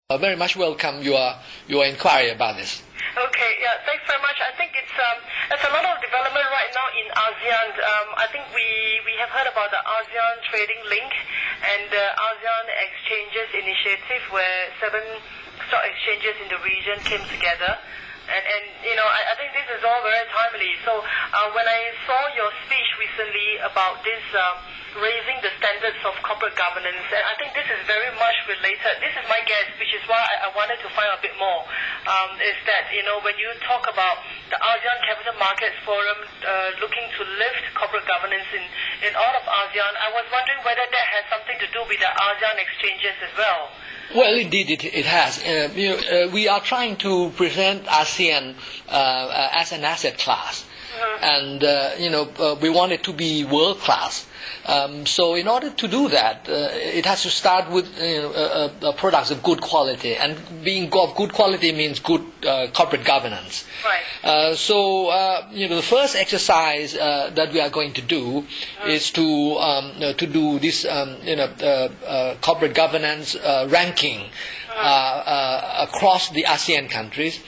Very much welcome your inquiry about this. Okay, yeah, thanks very much. I think it's a lot of development right now in ASEAN. I think we have heard about the ASEAN Trading Link and the ASEAN Exchanges Initiative, where 7 stock exchanges in the region came together. And I think this is all very timely. So when I saw your speech recently about this raising the standards of corporate governance, and I think this is very much related. This is my guess, which is why I wanted to find out a bit more, is that, when you talk about the ASEAN Capital Markets Forum looking to lift corporate governance in all of ASEAN, I was wondering whether that has something to do with the ASEAN exchanges as well. Well, indeed, it has. We are trying to present ASEAN as an asset class, and we want it to be world class. So in order to do that, it has to start with products of good quality, and being of good quality means good corporate governance. Right. The first exercise that we are going to do is to do this corporate governance ranking across the ASEAN countries,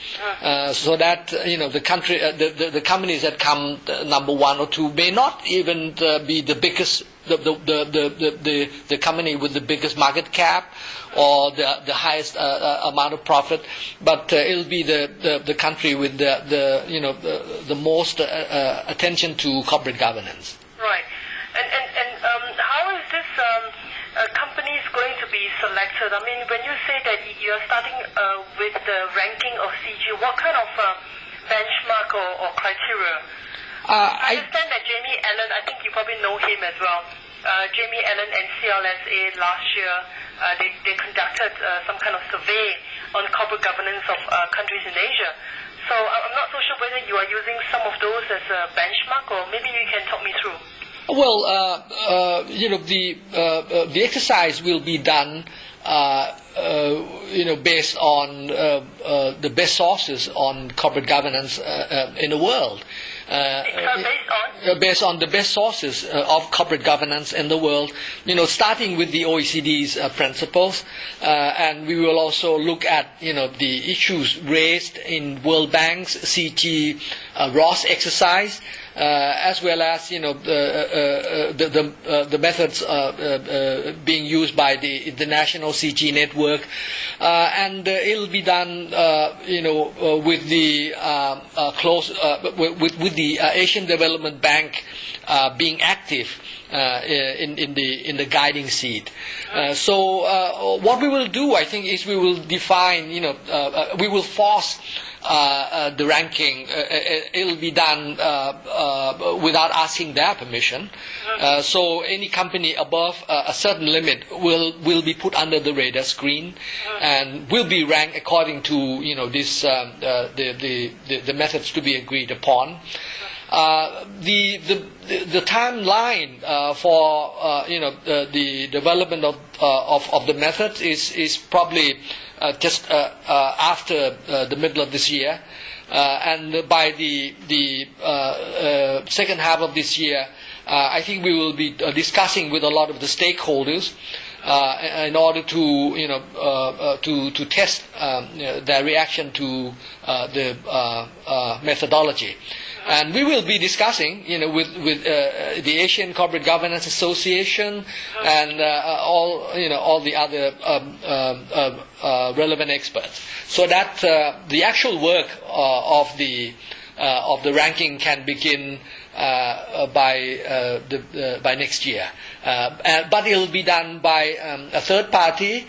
so that the companies that come number 1 or 2 may not even be the biggest, the company with the biggest market cap or the highest amount of profit, but it'll be the country with the most attention to corporate governance. Right. And how is this companies going to be selected? I mean, when you say that you're starting with the ranking of CG, what kind of benchmark or criteria? I understand that Jamie Allen, I think you probably know him as well. Jamie Allen and CLSA last year, they conducted some kind of survey on corporate governance of countries in Asia. So I'm not so sure whether you are using some of those as a benchmark, or maybe you can talk me through. Well, the exercise will be done, based on the best sources on corporate governance in the world. Based on the best sources of corporate governance in the world, starting with the OECD's principles, and we will also look at the issues raised in World Bank's CG Ross exercise, as well as the methods being used by the international CG network, and it'll be done with the with the Asian Development Bank being active in the guiding seat. So what we will do, I think, is we will define, we will force the ranking. It'll be done without asking their permission. So any company above a certain limit will be put under the radar screen and will be ranked according to this the methods to be agreed upon. The timeline for the development of the methods is probably just after the middle of this year, and by the second half of this year, I think we will be discussing with a lot of the stakeholders in order to to test their reaction to the methodology. And we will be discussing, with the Asian Corporate Governance Association and all the other relevant experts, so that the actual work of the ranking can begin by next year. But it will be done by a third party,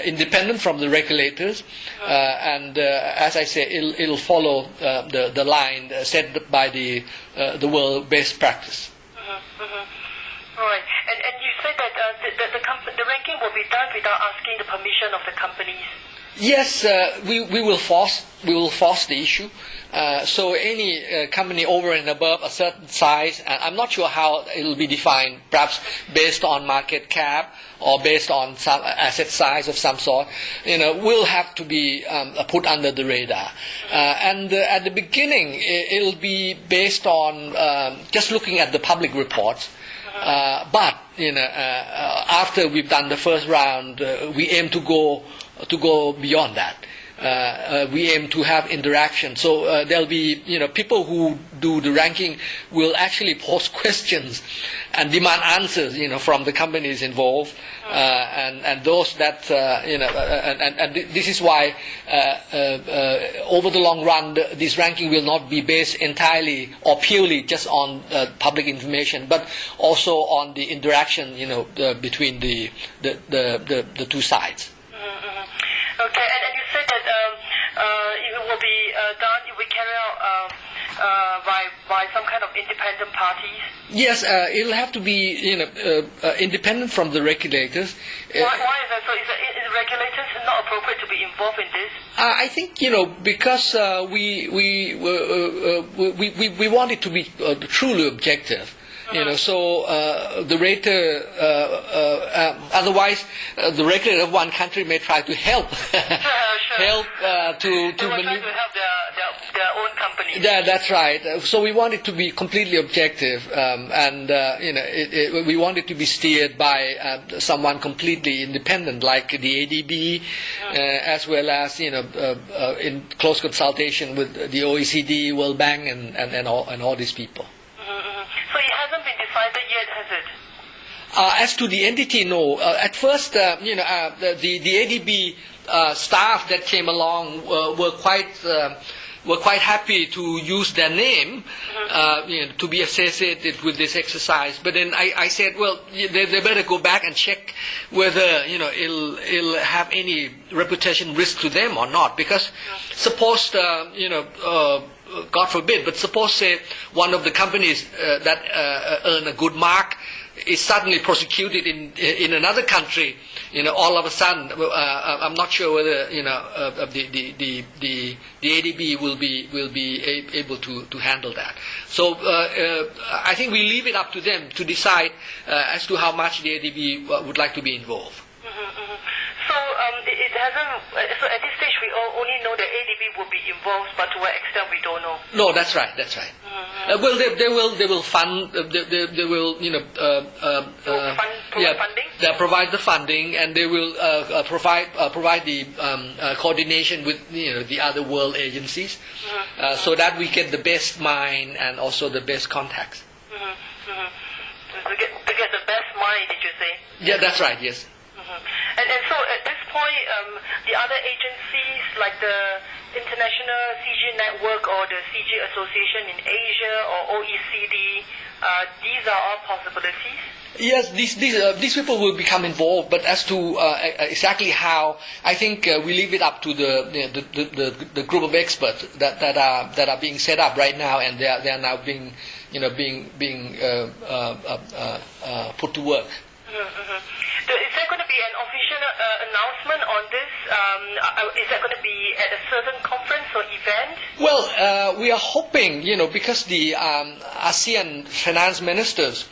independent from the regulators, and as I say, it'll follow the line set by the world best practice. All right, and you said that the ranking will be done without asking the permission of the companies. Yes, we will force the issue. So any company over and above a certain size, and I'm not sure how it will be defined, perhaps based on market cap or based on some asset size of some sort, will have to be put under the radar. And at the beginning, it'll be based on just looking at the public reports. But after we've done the first round, we aim to go beyond that. We aim to have interaction. So there'll be, people who do the ranking will actually pose questions and demand answers, from the companies involved, and those that, and this is why over the long run, this ranking will not be based entirely or purely just on public information, but also on the interaction, between the two sides. Okay, and you said that it will be done, it will carry out by some kind of independent parties? Yes, it'll have to be independent from the regulators. Why is that so? Is regulators not appropriate to be involved in this? I think because we want it to be truly objective. So the rater, otherwise the regulator of one country may try to help, help to maneuver. To help their own company. Yeah, that's right. So we want it to be completely objective, and we want it to be steered by someone completely independent, like the ADB, as well as in close consultation with the OECD, World Bank, and all these people. So it hasn't been decided yet, has it? As to the entity, no. At first, the ADB staff that came along were quite happy to use their name, to be associated with this exercise. But then I said, well, they better go back and check whether it'll have any reputation risk to them or not. Because suppose God forbid, but suppose, say, one of the companies that earn a good mark is suddenly prosecuted in another country. All of a sudden, I'm not sure whether the ADB will be able to handle that. So I think we leave it up to them to decide as to how much the ADB would like to be involved. So it hasn't. So at this stage, we only know that ADB will be involved, but to what extent we don't know. No, that's right. That's right. Well, they will fund. They will provide funding. They provide the funding, and they will provide the coordination with the other world agencies, so that we get the best mind and also the best contacts. To get the best mind, did you say? Yeah, that's right. Yes. And so at this point, the other agencies like the International CG Network or the CG Association in Asia or OECD, these are all possibilities? Yes, these people will become involved, but as to exactly how, I think we leave it up to the group of experts that are being set up right now, and they are now being put to work. Is there going to be an official announcement on this? Is that going to be at a certain conference or event? Well, we are hoping, because the ASEAN finance ministers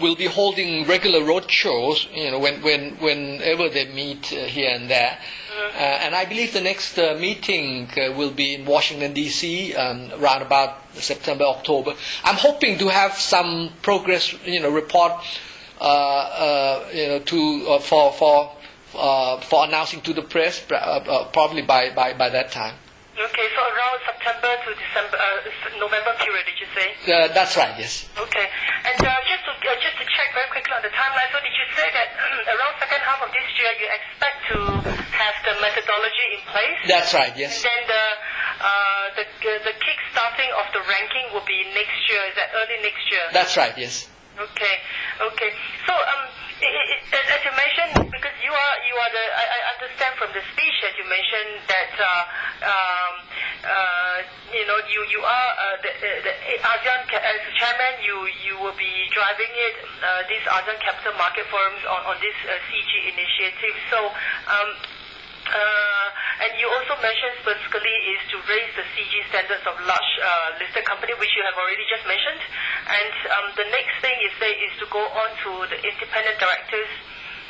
will be holding regular road shows, whenever they meet here and there. And I believe the next meeting will be in Washington, D.C., around about September, October. I'm hoping to have some progress, report for announcing to the press, probably by that time. Okay, so around September to December, November period, did you say? That's right, yes. Okay, and just to check very quickly on the timeline, so did you say that around second half of this year you expect to have the methodology in place? That's right, yes. And then the kick-starting of the ranking will be next year, is that early next year? That's right, yes. Okay. So, as you mentioned, because you are the, I understand from the speech that you mentioned that you are the ASEAN as chairman. You will be driving it, these ASEAN capital market forums on this CG initiative. So. And you also mentioned specifically is to raise the CG standards of large listed company, which you have already just mentioned. And the next thing you say is to go on to the independent directors.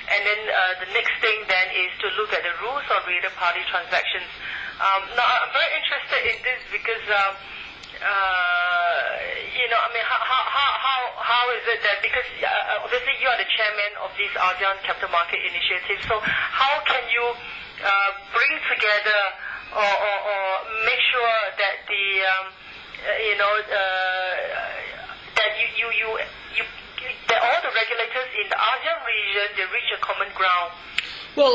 And then the next thing then is to look at the rules on related party transactions. Now, I'm very interested in this because I mean, how is it that, because obviously you are the chairman of this ASEAN Capital Market Initiative, so how can you bring together or make sure that that all the regulators in the ASEAN region, they reach a common ground? Well,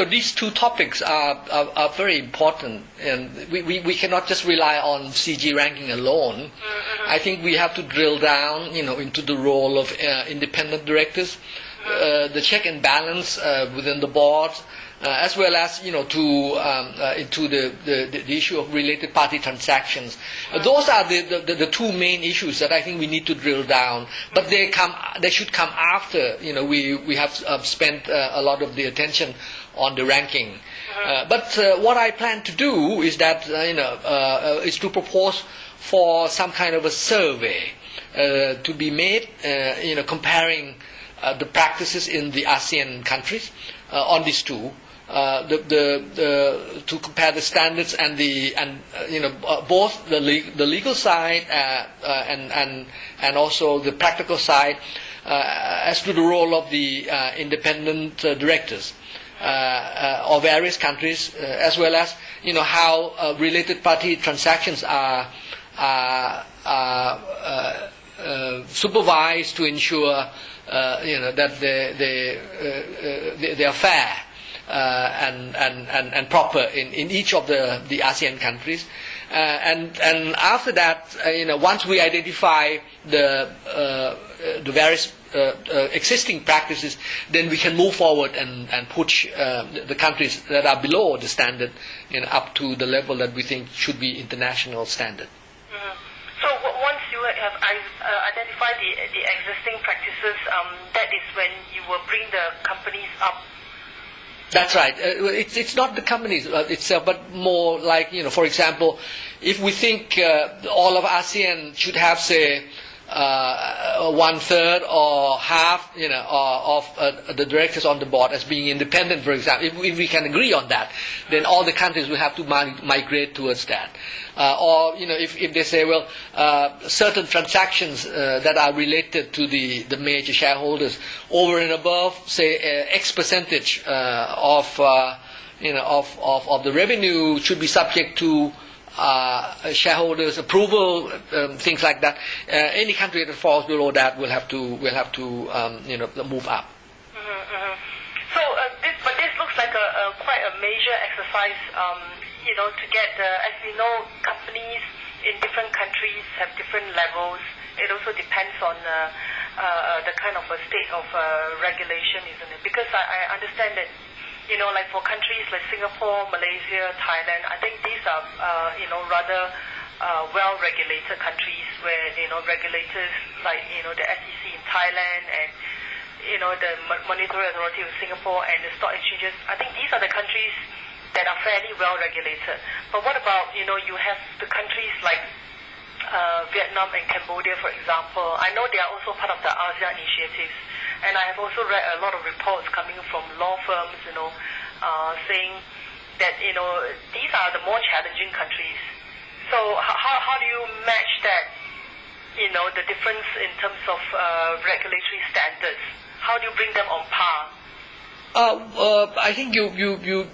these two topics are very important, and we cannot just rely on CG ranking alone. Mm-hmm. I think we have to drill down, into the role of independent directors, the check and balance within the board, as well as into the issue of related party transactions. Those are the two main issues that I think we need to drill down. But they should come after we have spent a lot of the attention on the ranking. But what I plan to do is that is to propose for some kind of a survey to be made, comparing the practices in the ASEAN countries on these two. To compare the standards and both the legal side and also the practical side as to the role of the independent directors of various countries, as well as how related party transactions are supervised to ensure that they are fair. And proper in each of the ASEAN countries, and after that, once we identify the various existing practices, then we can move forward and push the countries that are below the standard, up to the level that we think should be international standard. Mm-hmm. So once you have identified the existing practices, that is when you will bring the companies up. That's right. It's not the companies itself, but more like, for example, if we think all of ASEAN should have, say, 1/3 or half, of the directors on the board as being independent, for example. If we can agree on that, then all the countries will have to migrate towards that. Or if they say, well, certain transactions that are related to the major shareholders over and above, say, X percentage of the revenue should be subject to shareholders' approval, things like that. Any country that falls below that will have to move up. Mm-hmm, mm-hmm. So this looks like quite a major exercise. To get, as we know, companies in different countries have different levels. It also depends on the kind of a state of regulation, isn't it? Because I understand that. Like for countries like Singapore, Malaysia, Thailand, I think these are, rather well-regulated countries where, regulators like, the SEC in Thailand and, the Monetary Authority of Singapore and the stock exchanges. I think these are the countries that are fairly well-regulated. But what about, you have the countries like Vietnam and Cambodia, for example. I know they are also part of the ASEAN initiatives. And I have also read a lot of reports coming from law firms, saying that, these are the more challenging countries. So how do you match that, the difference in terms of regulatory standards? How do you bring them on par? I think you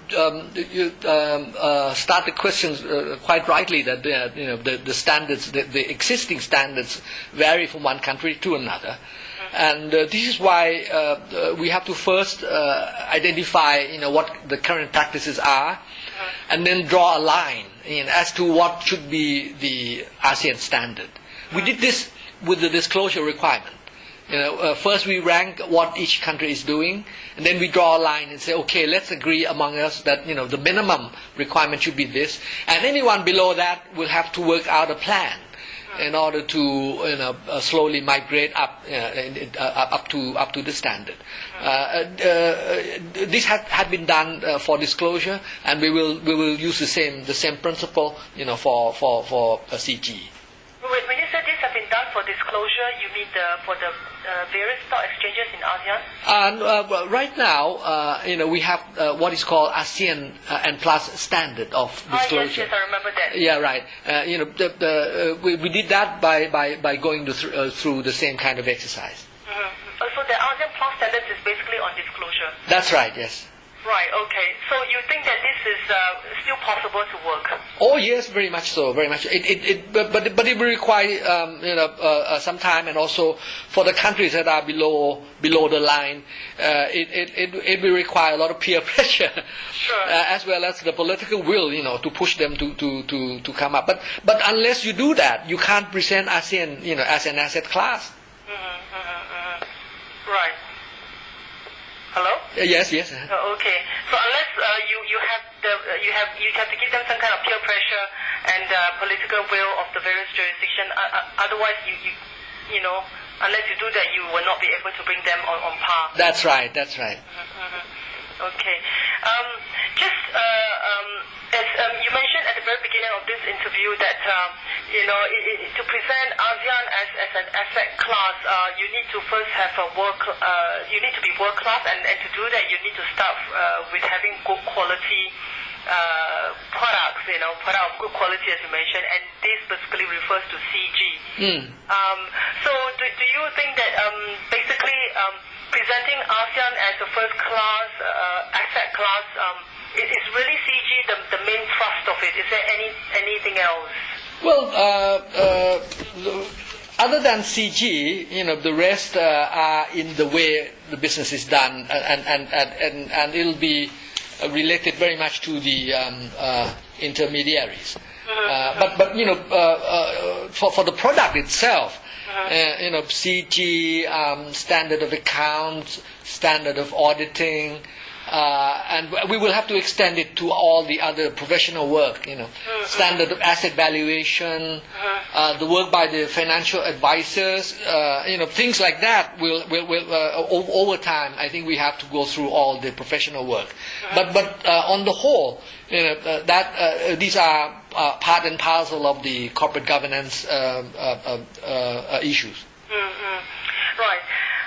start the questions quite rightly that the standards, the existing standards vary from one country to another. And this is why we have to first identify, what the current practices are, and then draw a line as to what should be the ASEAN standard. We did this with the disclosure requirement. First we rank what each country is doing, and then we draw a line and say, okay, let's agree among us that the minimum requirement should be this, and anyone below that will have to work out a plan in order to slowly migrate up to the standard. This had been done for disclosure, and we will use the same principle for CG. When you said this has been done for disclosure, disclosure, you mean for the various stock exchanges in ASEAN? Well, right now, we have what is called ASEAN and Plus standard of disclosure. Yes, I remember that. Yeah, right. We did that by going through the same kind of exercise. So the ASEAN Plus standards is basically on disclosure. That's right. Yes. Right. Okay. So you think that this is still possible to work? Oh yes, very much so. Very much. But it will require some time, and also for the countries that are below the line, it will require a lot of peer pressure, sure. As well as the political will, to push them to come up. But unless you do that, you can't present ASEAN, as an asset class. Right. Hello? Yes. Okay. So unless you have to give them some kind of peer pressure and political will of the various jurisdiction. Otherwise, unless you do that, you will not be able to bring them on par. That's right. Okay. As you mentioned at the very beginning of this interview that to present ASEAN as an asset class, you need to first have you need to be world class, and to do that, you need to start with having good quality products, product of good quality, as you mentioned, and this basically refers to CG. So do you think that basically presenting ASEAN as a first class asset class is really CG the main thrust of it? Is there anything else? Well, other than CG, the rest are in the way the business is done, and it'll be related very much to the intermediaries. But for the product itself, CG, standard of accounts, standard of auditing, and we will have to extend it to all the other professional work, standard of asset valuation, the work by the financial advisors, things like that. Will over time, I think we have to go through all the professional work. But on the whole, these are part and parcel of the corporate governance issues. Right.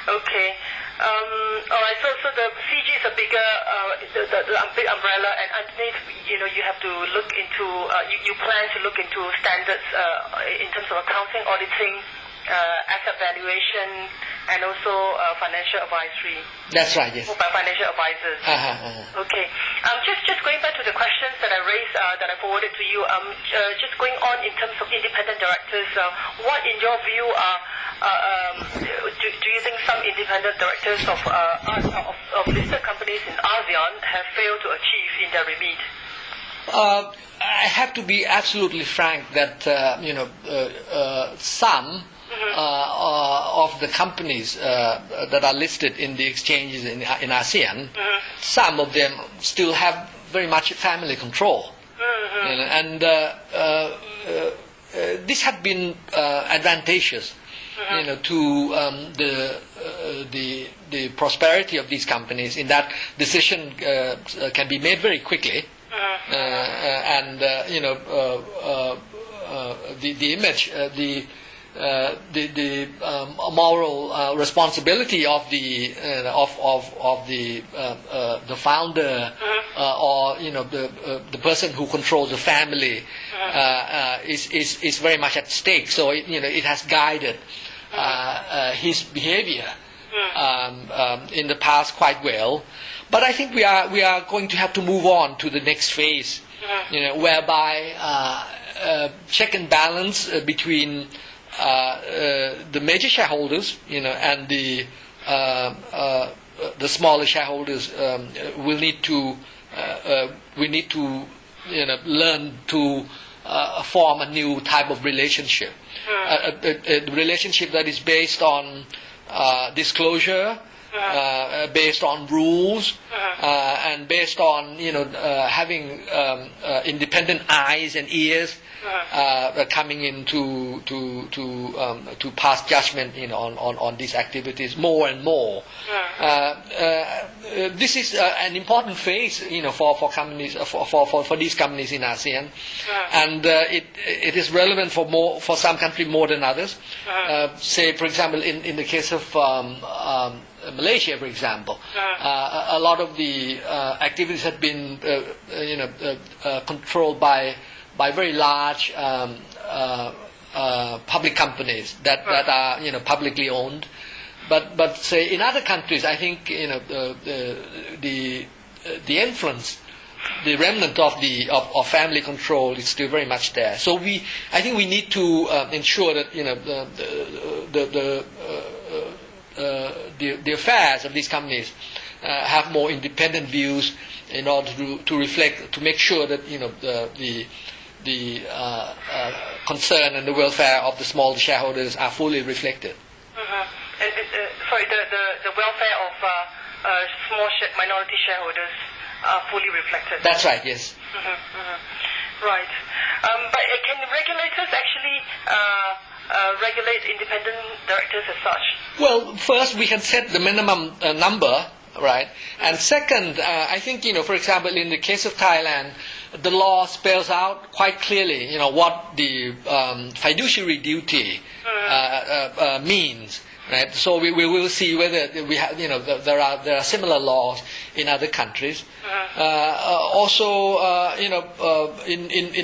Okay. All right. So the CG is a bigger, the big umbrella, and underneath, you have to look into. You plan to look into standards in terms of accounting, auditing, asset valuation, and also financial advisory. That's right. Yes. By financial advisors. Okay. Just going back to the questions that I raised, that I forwarded to you. Just going on in terms of independent directors, what, in your view, do you think some independent directors of listed companies in ASEAN have failed to achieve in their remit? I have to be absolutely frank that some of the companies that are listed in the exchanges in ASEAN, some of them still have very much family control, and this had been advantageous, to the prosperity of these companies, in that decision can be made very quickly, and the image, the moral responsibility of the founder, or the person who controls the family is very much at stake. So it has guided his behavior in the past quite well. But I think we are going to have to move on to the next phase, whereby check and balance between the major shareholders, and the smaller shareholders will need to learn to form a new type of relationship, a relationship that is based on disclosure, based on rules, and based on having independent eyes and ears coming in to pass judgment on these activities more and more. This is an important phase for companies for these companies in ASEAN, and it is relevant for some countries more than others. Say, for example, in the case of Malaysia, for example, a lot of the activities have been controlled by very large public companies that are publicly owned. But say in other countries, I think the influence, the remnant of family control is still very much there. So I think we need to ensure that the affairs of these companies have more independent views in order to reflect, to make sure that the concern and the welfare of the small shareholders are fully reflected. Sorry, the welfare of small minority shareholders are fully reflected. That's right. Yes. Right. But can regulators actually regulate independent directors as such? Well, first we can set the minimum number, right? And second, I think for example, in the case of Thailand, the law spells out quite clearly, what the fiduciary duty means. Right, so we will see whether we have, there are similar laws in other countries. Also, in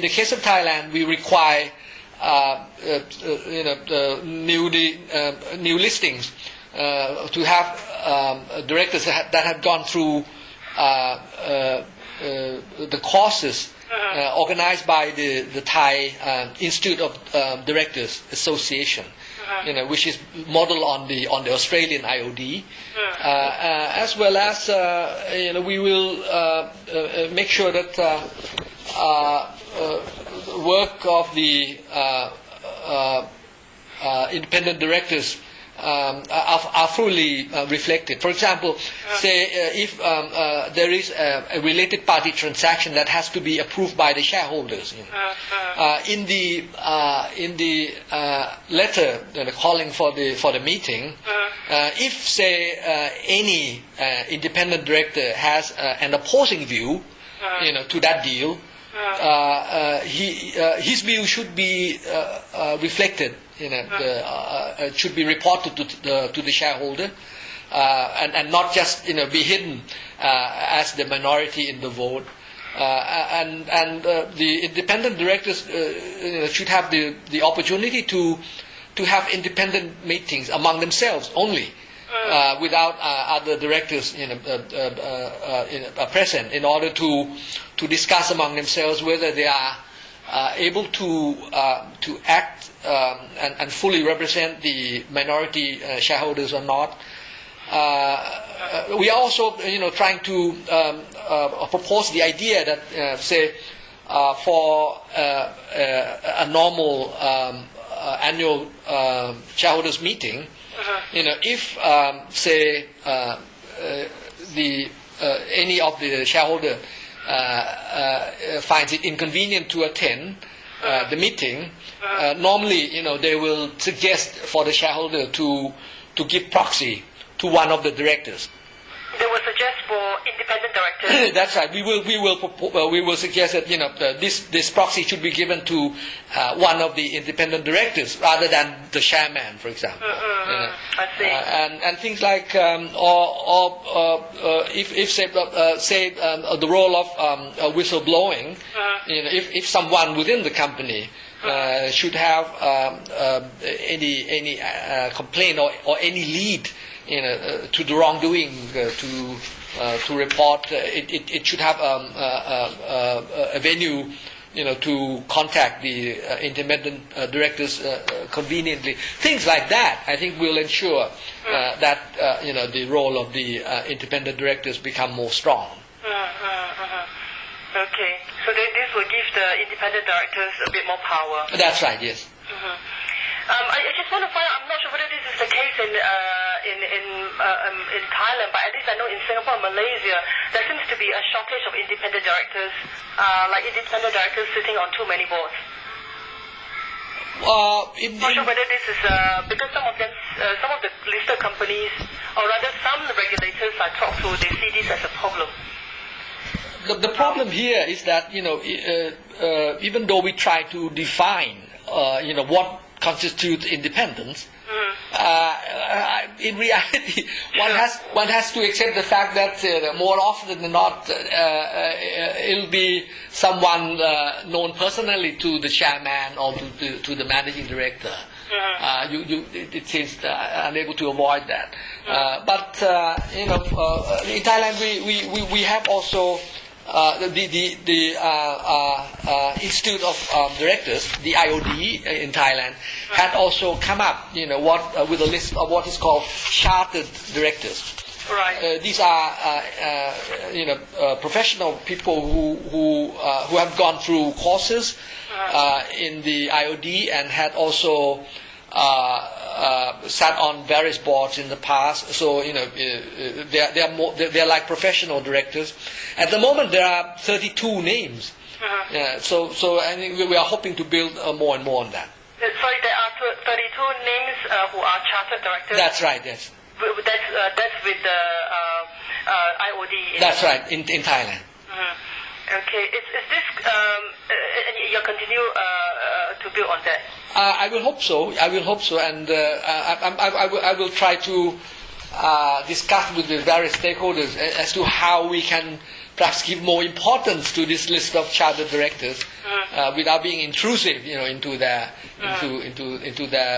the case of Thailand, we require new listings to have directors that have gone through the courses organized by the Thai Institute of Directors Association. Which is modeled on the Australian IOD, as well as we will make sure that work of the independent directors are fully reflected. For example, say if there is a related party transaction that has to be approved by the shareholders, in the letter calling for the meeting, if say any independent director has an opposing view, to that deal, his view should be reflected. Should be reported to the shareholder, and not just be hidden as the minority in the vote. And the independent directors should have the opportunity to have independent meetings among themselves only, without other directors present, in order to discuss among themselves whether they are able to act and fully represent the minority shareholders or not. We are also, trying to propose the idea that, say, for a normal annual shareholders meeting, if say any of the shareholder finds it inconvenient to attend the meeting, normally, they will suggest for the shareholder to give proxy to one of the directors. They will suggest for independent directors. That's right. We will suggest that this proxy should be given to one of the independent directors rather than the chairman, for example. I see. And things like if say the role of whistleblowing, if someone within the company should have any complaint or any lead to the wrongdoing to report, it should have a venue to contact the independent directors conveniently. Things like that, I think, will ensure that the role of the independent directors become more strong. Okay, so this will give the independent directors a bit more power. That's right. Yes. I just want to find out, I'm not sure whether this is the case in Thailand, but at least I know in Singapore and Malaysia, there seems to be a shortage of independent directors, like independent directors sitting on too many boards. Not sure whether this is because some of them, some of the listed companies, or rather some regulators I talked to, they see this as a problem. The problem here is that even though we try to define what constitutes independence, in reality, one has to accept the fact that more often than not, it'll be someone known personally to the chairman or to the managing director. It seems unable to avoid that. But in Thailand, we have also. The Institute of Directors, the IOD in Thailand, had also come up, with a list of what is called chartered directors. Right. These are, professional people who have gone through courses in the IOD and had also sat on various boards in the past, so they're like professional directors. At the moment, there are 32 names. So I think we are hoping to build more and more on that. Sorry, there are 32 names who are chartered directors. That's right. Yes. That's with the IOD. That's right. In Thailand. Okay. Is this you continue to build on that? I will hope so. And I will try to discuss with the various stakeholders as to how we can perhaps give more importance to this list of chartered directors without being intrusive, into their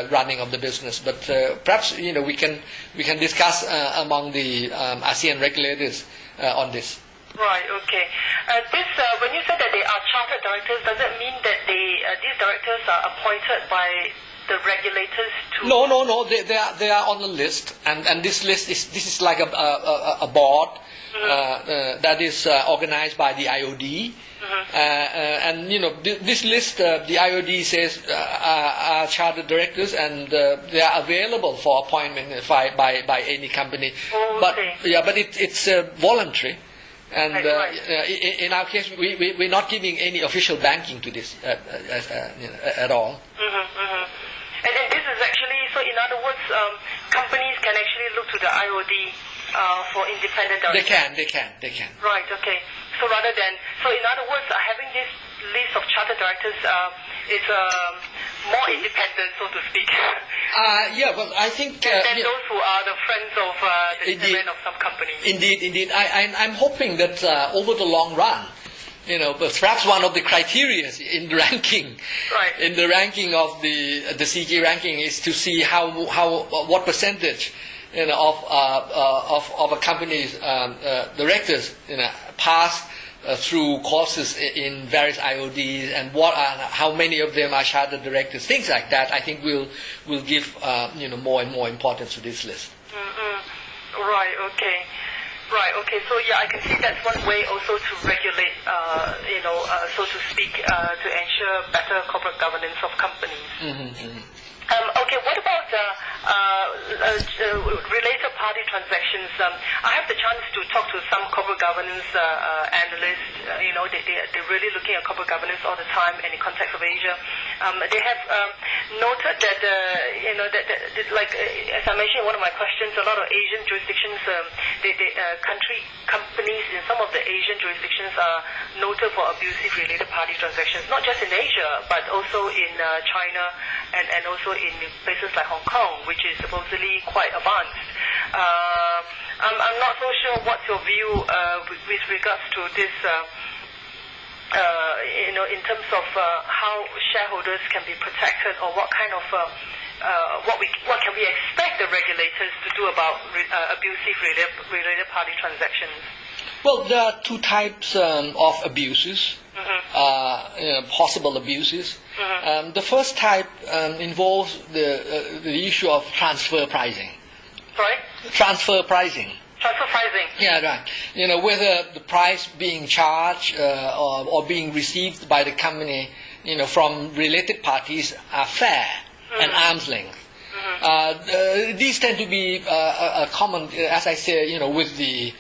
running of the business. But perhaps we can discuss among the ASEAN regulators on this. Right. Okay. When you said that they are chartered directors, does it mean that these directors are appointed by the regulators to? No. They are on the list, and this list is like a board that is organized by the IOD, and this list the IOD says are chartered directors, and they are available for appointment by any company. Oh, okay. But it's voluntary. And in our case, we're not giving any official banking to this at all. And this is actually, so in other words, companies can actually look to the IOD for independent directors. They can. Right. Okay. So in other words, having this list of chartered directors is more independent, so to speak. Well, I think than those who are the friends of the chairman of some companies. Indeed. I'm hoping that over the long run, perhaps one of the criteria in the ranking, in the ranking of the CG ranking, is to see what percentage of a company's directors pass through courses in various IODs, and how many of them are chartered directors, things like that. I think will give more and more importance to this list. Right. Okay. So I can see that's one way also to regulate, so to speak, to ensure better corporate governance of companies. Okay, what about related party transactions? I have the chance to talk to some corporate governance analysts. They're really looking at corporate governance all the time, and in context of Asia, they have noted that like as I mentioned in one of my questions, a lot of Asian jurisdictions, companies in some of the Asian jurisdictions are noted for abusive related party transactions, not just in Asia, but also in China and also in places like Hong Kong, which is supposedly quite advanced. I'm not so sure what's your view with regards to this, in terms of how shareholders can be protected, or what kind of what can we expect the regulators to do about abusive related party transactions? Well, there are two types of abuses, possible abuses. The first type involves the issue of transfer pricing. Sorry? Transfer pricing. Transfer pricing. Yeah, right. Whether the price being charged or being received by the company, from related parties are fair. and arm's length. These tend to be common, as I say, with the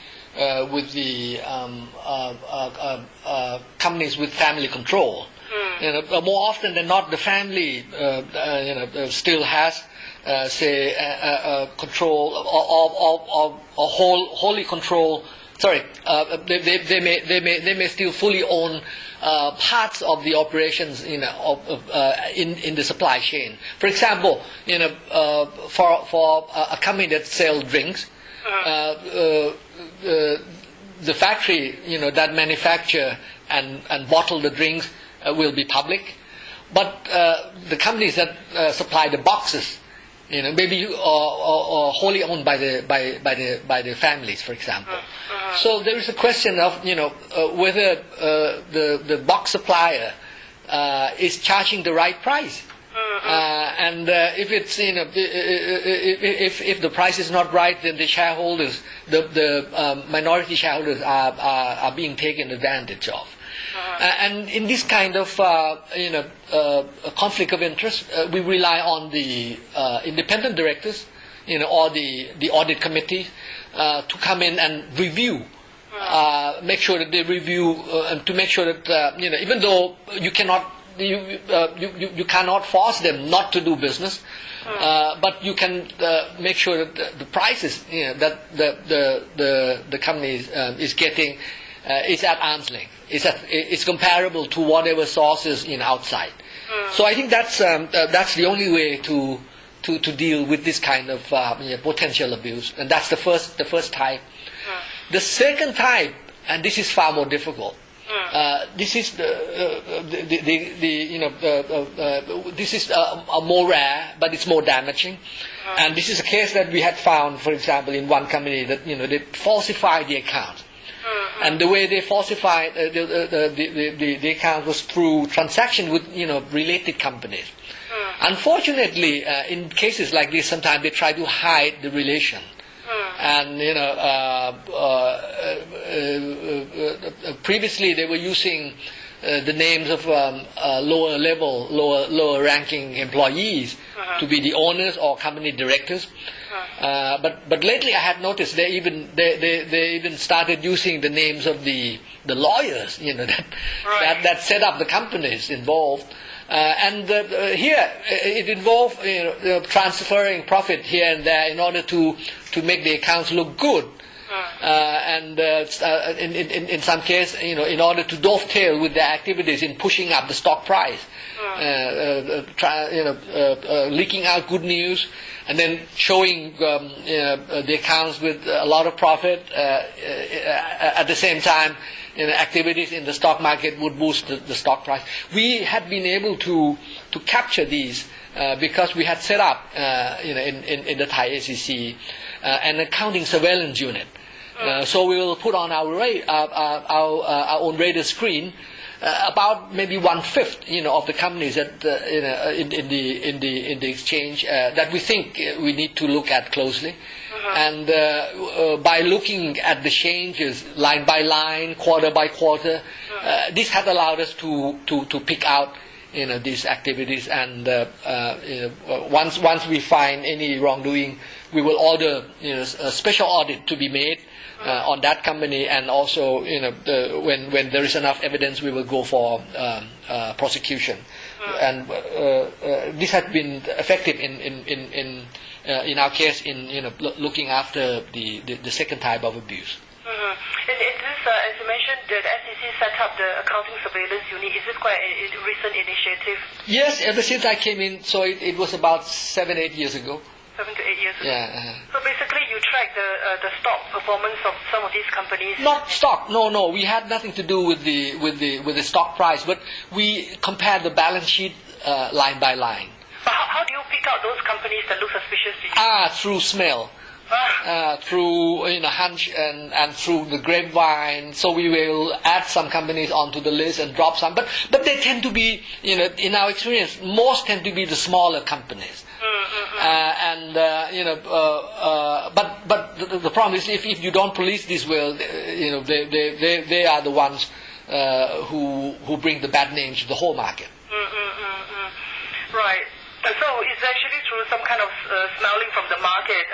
companies with family control. More often than not, the family still has control or wholly control. Sorry, they may still fully own parts of the operations in the supply chain. For example, for a company that sells drinks, the factory that manufacture and bottle the drinks will be public, but the companies that supply the boxes, maybe or wholly owned by the families, for example. So there is a question of whether the box supplier is charging the right price, and if it's if the price is not right, then the shareholders, the minority shareholders are being taken advantage of. And in this kind of conflict of interest, we rely on the independent directors, or the audit committee to come in and review, make sure that they review, and to make sure that even though you cannot force them not to do business, but you can make sure that the prices that the company is getting is at arm's length. It's comparable to whatever sources outside. So I think that's the only way to deal with this kind of potential abuse, and that's the first type. The second type, and this is far more difficult. This is this is more rare, but it's more damaging. And this is a case that we had found, for example, in one company that they falsified the account. And the way they falsified the account was through transaction with related companies. Unfortunately, in cases like this, sometimes they try to hide the relation. And previously they were using the names of lower ranking employees to be the owners or company directors. But lately I had noticed they even started using the names of the lawyers that set up the companies involved. And here it involved transferring profit here and there in order to make the accounts look good. And in some case, in order to dovetail with their activities in pushing up the stock price, leaking out good news, and then showing the accounts with a lot of profit. At the same time, activities in the stock market would boost the stock price. We had been able to capture these because we had set up in the Thai SEC an accounting surveillance unit. So we will put on our own radar screen about maybe 1/5 of the companies that in the exchange that we think we need to look at closely. And by looking at the changes line by line, quarter by quarter, this had allowed us to pick out these activities. And once we find any wrongdoing, we will order a special audit to be made on that company, and also when there is enough evidence, we will go for prosecution. And this has been effective in our case in looking after the second type of abuse. And this, as you mentioned, the SEC set up the accounting surveillance unit. Is this quite a recent initiative? Yes, ever since I came in, so it was about 7-8 years ago. 7 to 8 years ago. Yeah. So basically, you track the stock performance of some of these companies. Not stock. No. We had nothing to do with the stock price, but we compared the balance sheet line by line. But how do you pick out those companies that look suspicious to you? Through smell. Through hunch and through the grapevine. So we will add some companies onto the list and drop some, but they tend to be, in our experience, most tend to be the smaller companies. But the problem is if you don't police this well, they are the ones who bring the bad names to the whole market. Right. So is through some kind of smelling from the market,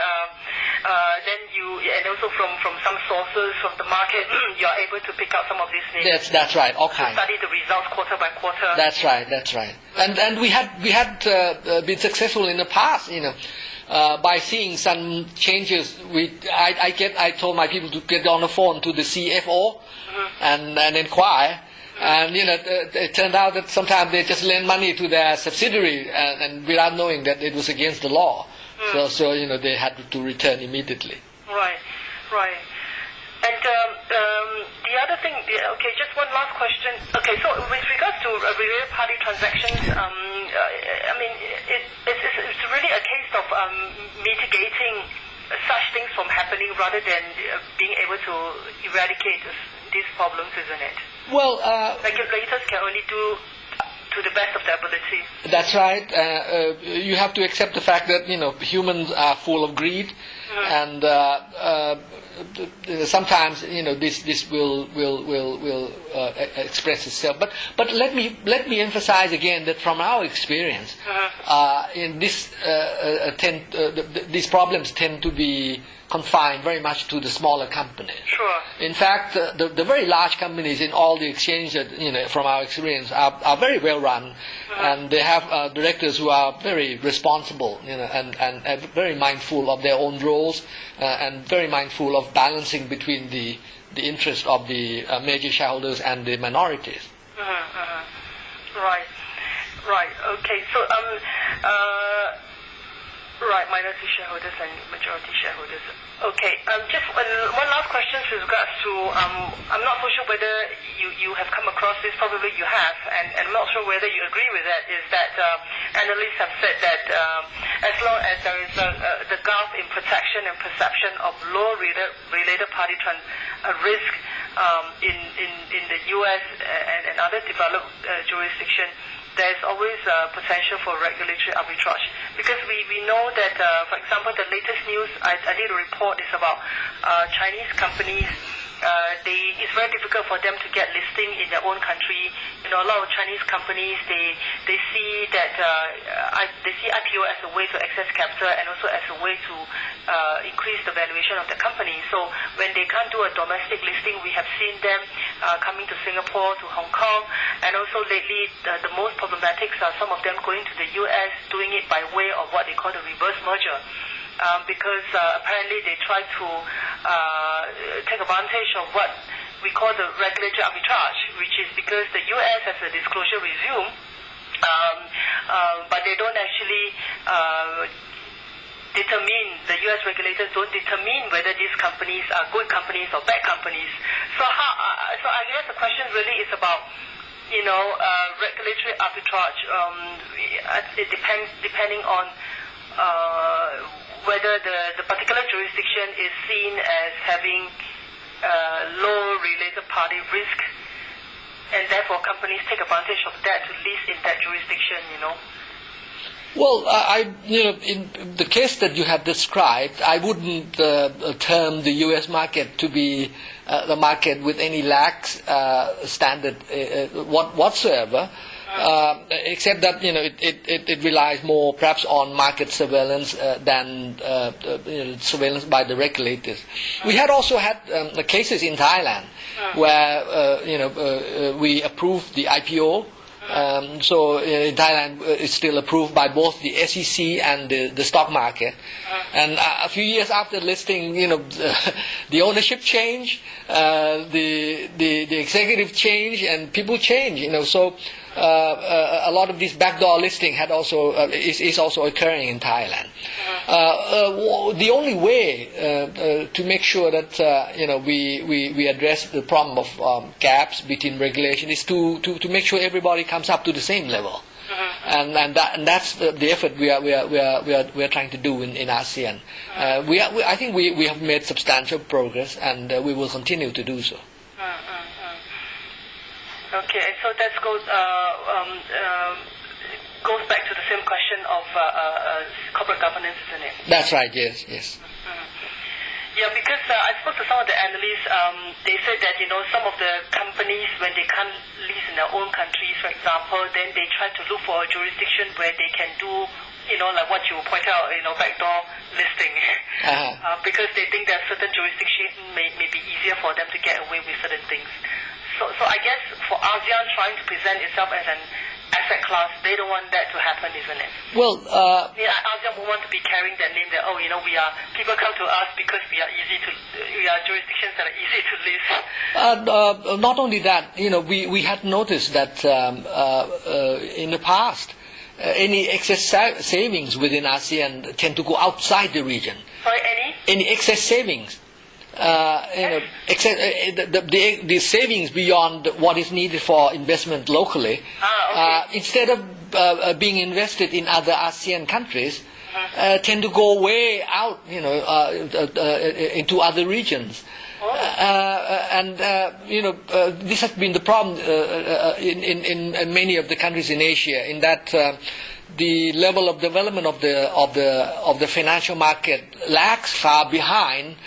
then and also from some sources from the market, you are able to pick out some of these names. That's right. All kinds. Study the results quarter by quarter. That's right. And we had been successful in the past, by seeing some changes. I told my people to get on the phone to the CFO and inquire. And it turned out that sometimes they just lend money to their subsidiary and without knowing that it was against the law. So they had to return immediately. Right. And the other thing, just one last question. Okay, so with regards to related party transactions, it's really a case of mitigating such things from happening rather than being able to eradicate these problems, isn't it? Well, regulators can only do to the best of their ability. That's right. You have to accept the fact that humans are full of greed, and sometimes this will express itself. But let me emphasize again that from our experience, in this these problems tend to be confined very much to the smaller companies. Sure. In fact, the very large companies in all the exchanges, from our experience, are very well run, and they have directors who are very responsible, and very mindful of their own roles, and very mindful of balancing between the interest of the major shareholders and the minorities. Right. Okay. So right, minority shareholders and majority shareholders. Okay, just one last question with regards to, I'm not so sure whether you have come across this, probably you have, and I'm not sure whether you agree with that, is that analysts have said that as long as there is the gulf in protection and perception of law-related party risk in the U.S. and other developed jurisdictions, there's always potential for regulatory arbitrage. Because we know that, for example, the latest news I did a report is about Chinese companies. It's very difficult for them to get listing in their own country. A lot of Chinese companies they see that they see IPO as a way to access capital and also as a way to increase the valuation of the company. So when they can't do a domestic listing, we have seen them coming to Singapore, to Hong Kong, and also lately the most problematic are some of them going to the U.S., doing it by way of what they call the reverse merger. Because apparently they try to take advantage of what we call the regulatory arbitrage, which is because the U.S. has a disclosure regime, but they don't actually the U.S. regulators don't determine whether these companies are good companies or bad companies. So I guess the question really is about regulatory arbitrage. It depends depending on whether the particular jurisdiction is seen as having low related party risk, and therefore companies take advantage of that to list in that jurisdiction. Well, in the case that you have described, I wouldn't term the U.S. market to be the market with any lax standard whatsoever. Except that it relies more perhaps on market surveillance than surveillance by the regulators. We had also had cases in Thailand where we approved the IPO. So in Thailand, it's still approved by both the SEC and the stock market. And a few years after listing, the ownership changed, the executive changed, and people changed. So a lot of this backdoor listing had also is also occurring in Thailand. The only way to make sure that we address the problem of gaps between regulation is to make sure everybody comes up to the same level, and that's the effort we are trying to do in ASEAN. I think we have made substantial progress, and we will continue to do so. Okay, so that goes back to the same question of corporate governance, isn't it? That's right. Yes. Yeah, because I spoke to some of the analysts. They said that some of the companies, when they can't list in their own countries, for example, then they try to look for a jurisdiction where they can do like what you point out, backdoor listing, because they think that certain jurisdictions may be easier for them to get away with certain things. So I guess for ASEAN trying to present itself as an asset class, they don't want that to happen, isn't it? Well, ASEAN will want to be carrying that name that people come to us because we are jurisdictions that are easy to list. Not only that, we had noticed that in the past, any excess savings within ASEAN tend to go outside the region. Sorry, any excess savings. The savings beyond what is needed for investment locally, instead of being invested in other ASEAN countries, tend to go way out, into other regions. This has been the problem in many of the countries in Asia, in that the level of development of the financial market lags far behind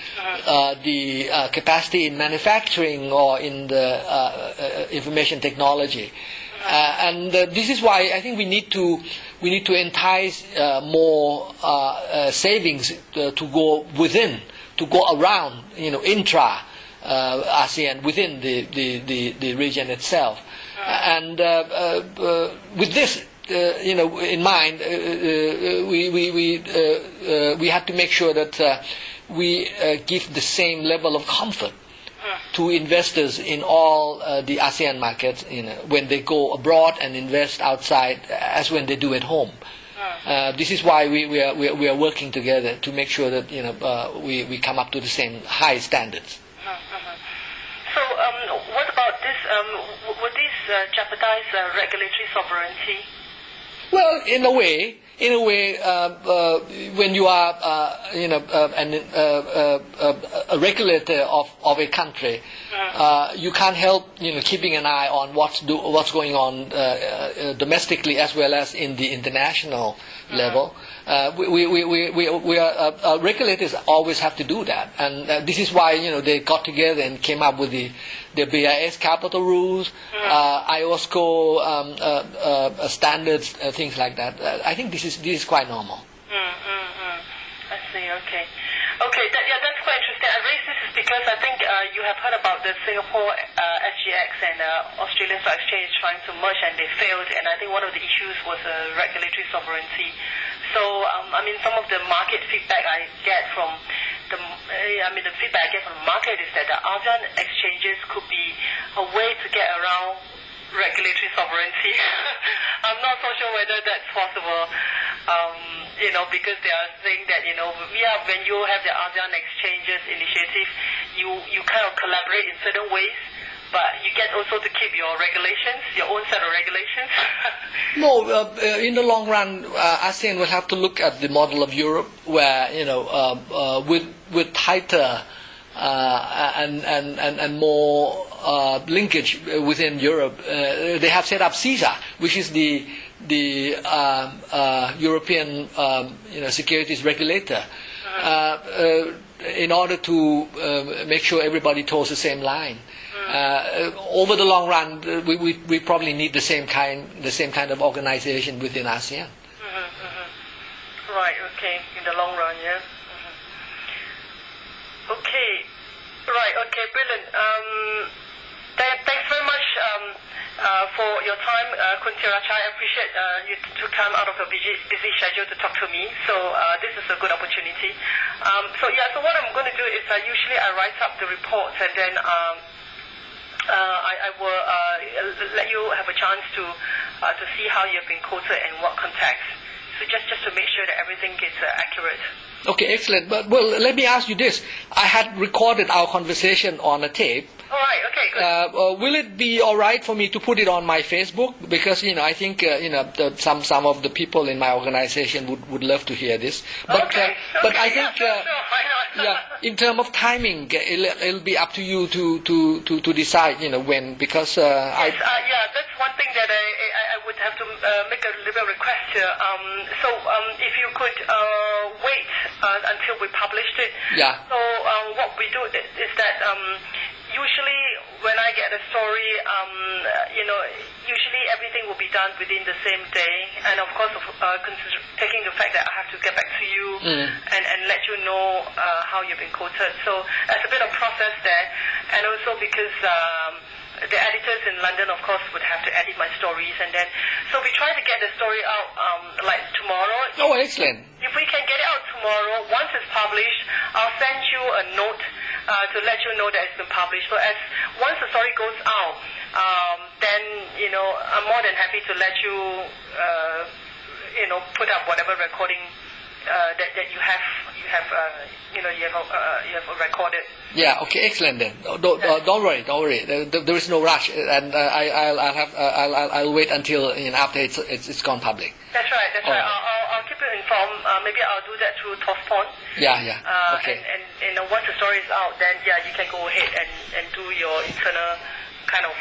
the capacity in manufacturing or in the information technology, and this is why I think we need to entice more savings to go within, to go around, intra ASEAN, within the region itself, and with this in mind, we have to make sure that we give the same level of comfort to investors in all the ASEAN markets, when they go abroad and invest outside, as when they do at home. This is why we are working together to make sure that we come up to the same high standards. So what about this? Would this jeopardize regulatory sovereignty? Well, in a way, when you are, a regulator of a country, you can't help, keeping an eye on what's going on domestically as well as in the international level. Regulators always have to do that, and this is why they got together and came up with the BIS capital rules, IOSCO standards, things like that. I think this is quite normal. I see. Okay. That's quite interesting. I raise this because I think you have heard about the Singapore SGX and Australian Stock Exchange trying to merge, and they failed. And I think one of the issues was regulatory sovereignty. So, some of the market feedback I get from the feedback I get from the market is that the ASEAN exchanges could be a way to get around regulatory sovereignty. I'm not so sure whether that's possible, because they are saying that, when you have the ASEAN exchanges initiative, you kind of collaborate in certain ways, but you get also to keep your regulations, your own set of regulations. No, in the long run, ASEAN will have to look at the model of Europe, where with tighter and more linkage within Europe. They have set up CISA, which is the European securities regulator, in order to make sure everybody toes the same line. Over the long run, we probably need the same kind of organization within ASEAN. Right. Okay. In the long run, yeah. Okay. Right. Okay. Brilliant. Thanks very much for your time, Kun Thirachai. I appreciate you took time out of your busy schedule to talk to me. So this is a good opportunity. So what I'm going to do is usually I write up the reports, and then I will let you have a chance to see how you have been quoted and what context. So just to make sure that everything gets accurate. Okay, excellent. But let me ask you this: I had recorded our conversation on a tape. All right. Okay. Good. Will it be all right for me to put it on my Facebook? Because I think some of the people in my organization would love to hear this. But but I think why not? in terms of timing, it'll be up to you to decide. When, because that's one thing that I would have to make a little request here. So if you could wait until we published it. Yeah. So what we do is that usually when I get a story, usually everything will be done within the same day, and of course, taking the fact that I have to get back to you and let you know how you've been quoted. So there's a bit of process there, and also because the editors in London, of course, would have to edit my stories, and then so we try to get the story out like tomorrow. Oh, excellent! If we can get it out tomorrow, once it's published, I'll send you a note to let you know that it's been published. So once the story goes out, then I'm more than happy to let you put up whatever recording that you have recorded. Yeah. Okay. Excellent. Then don't worry. There is no rush, and I'll wait until after it's gone public. That's right. I'll keep you informed. Maybe I'll do that through Tospon. Yeah. Okay. And once the story is out, then you can go ahead and do your internal kind of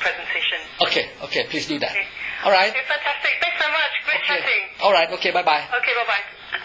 presentation. Okay. Please do that. Okay. All right. Okay, fantastic. Thanks so much. Great chatting. All right. Okay. Bye. Okay. Bye.